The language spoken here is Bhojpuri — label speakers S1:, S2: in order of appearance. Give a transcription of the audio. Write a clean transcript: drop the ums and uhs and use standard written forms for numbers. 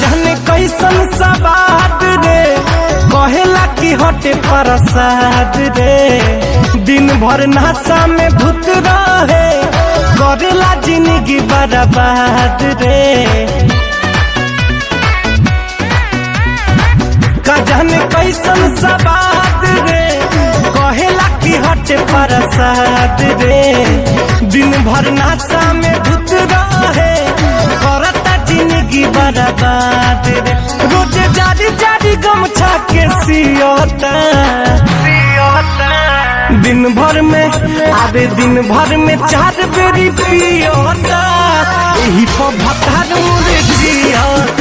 S1: जाने कैसन सवाद रे कहेला कि हटे प्रसाद रे। दिन भर नशा में धुत रहे करेला जिंदगी बर्बाद रे। का जाने कैसन सवाद रे कहेला कि हटे प्रसाद रे। दिन भर नशा में धुत रहे करता जिंदगी बर्बाद रे। रोज जारी जारी गमछा के सियोता दिन भर में आधे दिन भर में 4 बेरी पियोता। यही पर भतार मुझे जियोता।